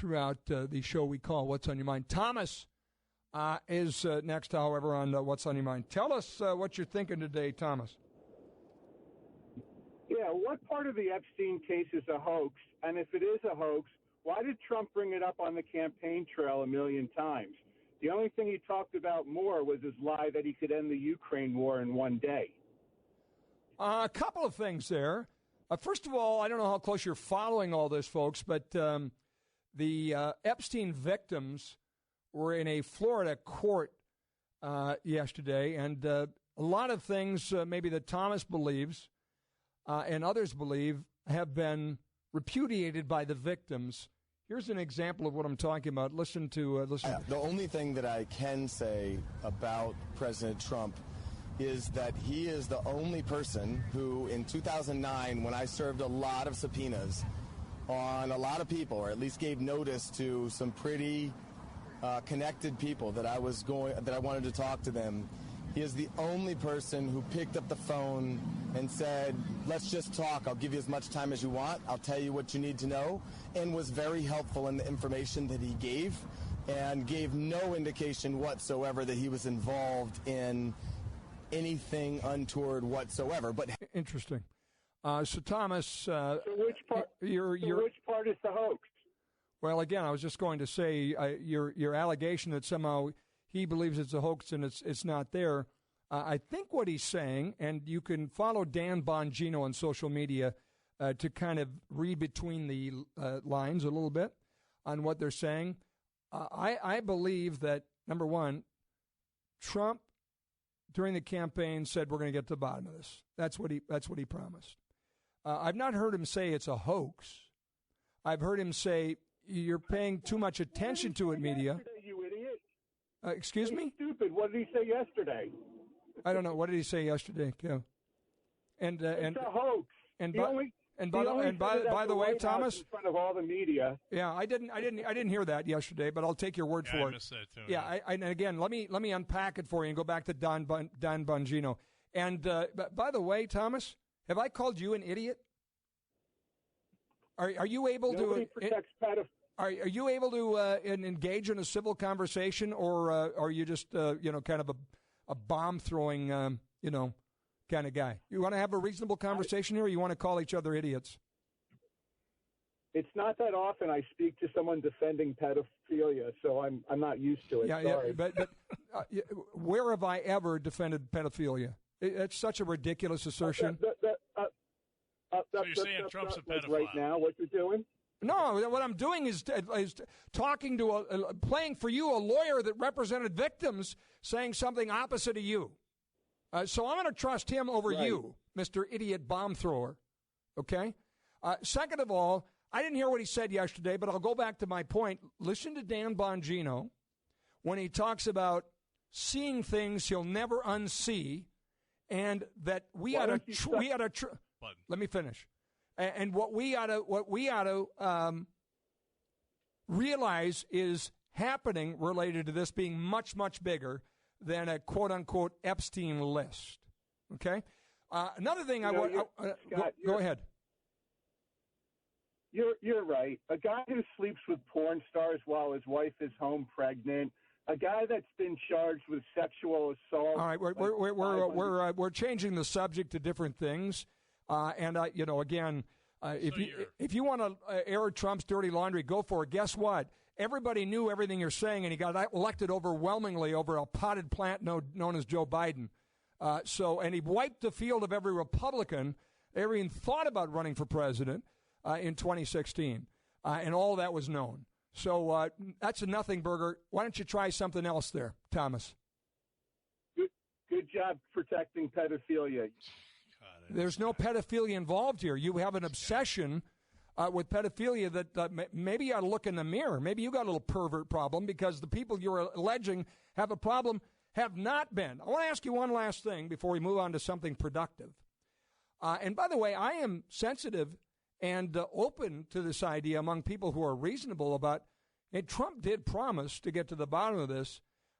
throughout the show we call What's on Your Mind. Thomas is next, however, on What's on Your Mind. Tell us what you're thinking today, Thomas. Yeah, what part of the Epstein case is a hoax? And if it is a hoax, why did Trump bring it up on the campaign trail a million times? The only thing he talked about more was his lie that he could end the Ukraine war in one day. A couple of things there. First of all, I don't know how close you're following all this, folks, but the Epstein victims were in a Florida court yesterday, and a lot of things maybe that Thomas believes and others believe have been repudiated by the victims. Here's an example of what I'm talking about. Listen. The only thing that I can say about President Trump is that he is the only person who, in 2009, when I served a lot of subpoenas on a lot of people, or at least gave notice to some pretty connected people that I wanted to talk to them, he is the only person who picked up the phone and said, let's just talk. I'll give you as much time as you want. I'll tell you what you need to know, and was very helpful in the information that he gave, and gave no indication whatsoever that he was involved in anything untoward whatsoever. But interesting. So Thomas, so which part is the hoax? Well, again, I was just going to say your allegation that somehow he believes it's a hoax and it's not there. I think what he's saying, and you can follow Dan Bongino on social media to kind of read between the lines a little bit on what they're saying. I believe that, number one, Trump during the campaign said we're going to get to the bottom of this. That's what he promised. I've not heard him say it's a hoax. I've heard him say you're paying too much attention to it, media. You idiot. Excuse me? Stupid. What did he say yesterday? I don't know. What did he say yesterday? Yeah. It's a hoax. And by the way, Thomas, in front of all the media. Yeah, I didn't hear that yesterday, but I'll take your word for it. I missed that too. Yeah, and again, let me unpack it for you and go back to Don Bongino. And by the way, Thomas, have I called you an idiot? Are you able Nobody protects pedophiles. Are you able to engage in a civil conversation, or are you just kind of a bomb throwing kind of guy? You want to have a reasonable conversation here, or you want to call each other idiots? It's not that often I speak to someone defending pedophilia, so I'm not used to it. Yeah, but where have I ever defended pedophilia? It's such a ridiculous assertion. So you're saying Trump's a pedophile right now? What you're doing? No, what I'm doing is talking to playing for you a lawyer that represented victims, saying something opposite of you. So I'm going to trust him over you, Mr. Idiot Bomb Thrower. Okay? Second of all, I didn't hear what he said yesterday, but I'll go back to my point. Listen to Dan Bongino when he talks about seeing things he'll never unsee, and that we ought to let me finish. And what we ought to realize is happening related to this being much, much bigger than a quote-unquote Epstein list. Okay? Another thing go ahead. You're right. A guy who sleeps with porn stars while his wife is home pregnant, a guy that's been charged with sexual assault. All right, we're changing the subject to different things. If you want to air Trump's dirty laundry, go for it. Guess what? Everybody knew everything you're saying, and he got elected overwhelmingly over a potted plant known as Joe Biden. And he wiped the field of every Republican that ever even thought about running for president in 2016, and all that was known. So that's a nothing burger. Why don't you try something else there, Thomas? Good job protecting pedophilia. There's no pedophilia involved here. You have an obsession with pedophilia that maybe you ought to look in the mirror. Maybe you got a little pervert problem, because the people you're alleging have a problem have not been. I want to ask you one last thing before we move on to something productive. And by the way, I am sensitive and open to this idea among people who are reasonable about it. Trump did promise to get to the bottom of this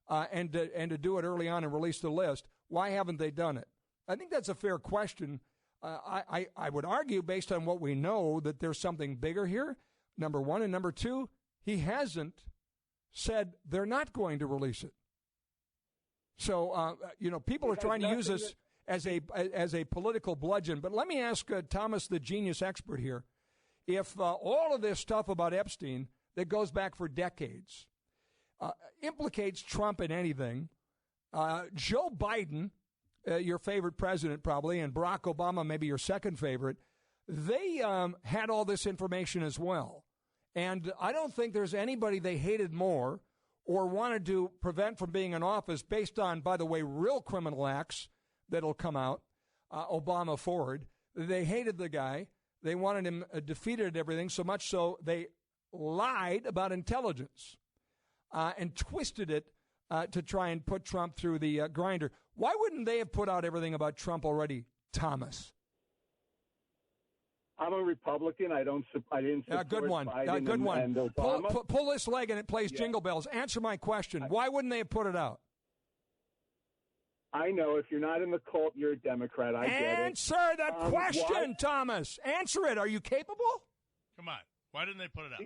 and to do it early on and release the list. Why haven't they done it? I think that's a fair question. I would argue, based on what we know, that there's something bigger here, number one. And number two, he hasn't said they're not going to release it. So, people are trying to use this as a political bludgeon. But let me ask Thomas, the genius expert here, if all of this stuff about Epstein that goes back for decades implicates Trump in anything, Joe Biden, your favorite president probably, and Barack Obama, maybe your second favorite, they had all this information as well. And I don't think there's anybody they hated more or wanted to prevent from being in office based on, by the way, real criminal acts that'll come out, Obama forward. They hated the guy. They wanted him defeated at everything, so much so they lied about intelligence and twisted it to try and put Trump through the grinder. Why wouldn't they have put out everything about Trump already, Thomas? I'm a Republican. I didn't support good one. Biden Good one. And Obama. Pull this leg and it plays jingle bells. Answer my question. Why wouldn't they have put it out? I know if you're not in the cult, you're a Democrat. I get it. Answer the question, Thomas. Answer it. Are you capable? Come on. Why didn't they put it out?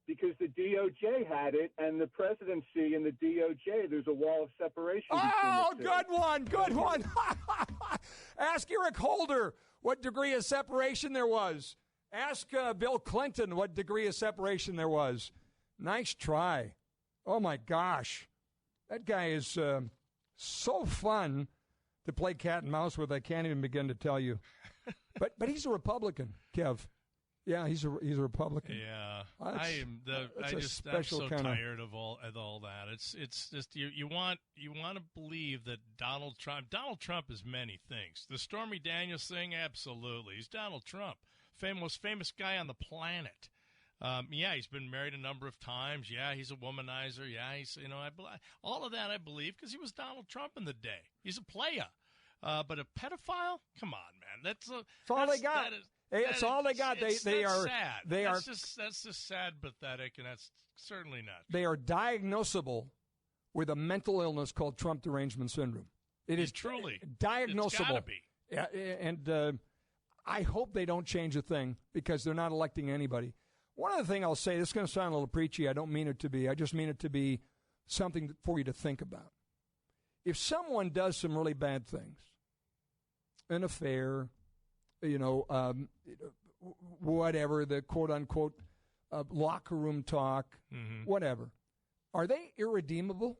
Because the DOJ had it, and the presidency and the DOJ, there's a wall of separation between the two. Good one. Ask Eric Holder what degree of separation there was. Ask Bill Clinton what degree of separation there was. Nice try. Oh, my gosh. That guy is so fun to play cat and mouse with, I can't even begin to tell you. But he's a Republican, Kev. Yeah, he's a Republican. Yeah, I'm so tired of all that. It's just you want to believe that Donald Trump is many things. The Stormy Daniels thing, absolutely. He's Donald Trump, most famous guy on the planet. Yeah, he's been married a number of times. Yeah, he's a womanizer. Yeah, he's all of that I believe because he was Donald Trump in the day. He's a playa. But a pedophile? Come on, man. That's all they got. That's all they got. They are sad. That's just sad, pathetic, and that's certainly not true. They are diagnosable with a mental illness called Trump derangement syndrome. It is truly diagnosable. It's gotta be. Yeah, and I hope they don't change a thing because they're not electing anybody. One other thing I'll say, this is going to sound a little preachy. I don't mean it to be. I just mean it to be something for you to think about. If someone does some really bad things, an affair, whatever, the quote-unquote locker room talk, whatever, are they irredeemable?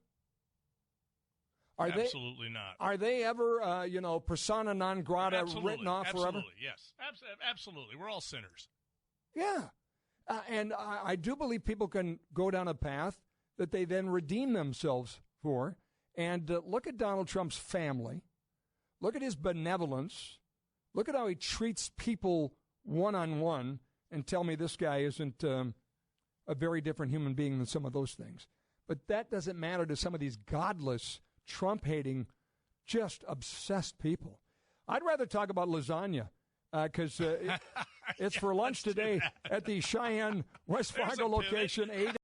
Absolutely not. Are they ever, persona non grata, written off forever? Absolutely, yes. Absolutely. We're all sinners. Yeah. And I do believe people can go down a path that they then redeem themselves for. And look at Donald Trump's family. Look at his benevolence. Look at how he treats people one-on-one and tell me this guy isn't a very different human being than some of those things. But that doesn't matter to some of these godless, Trump-hating, just obsessed people. I'd rather talk about lasagna because it's for lunch today at the Cheyenne, West Fargo location, 8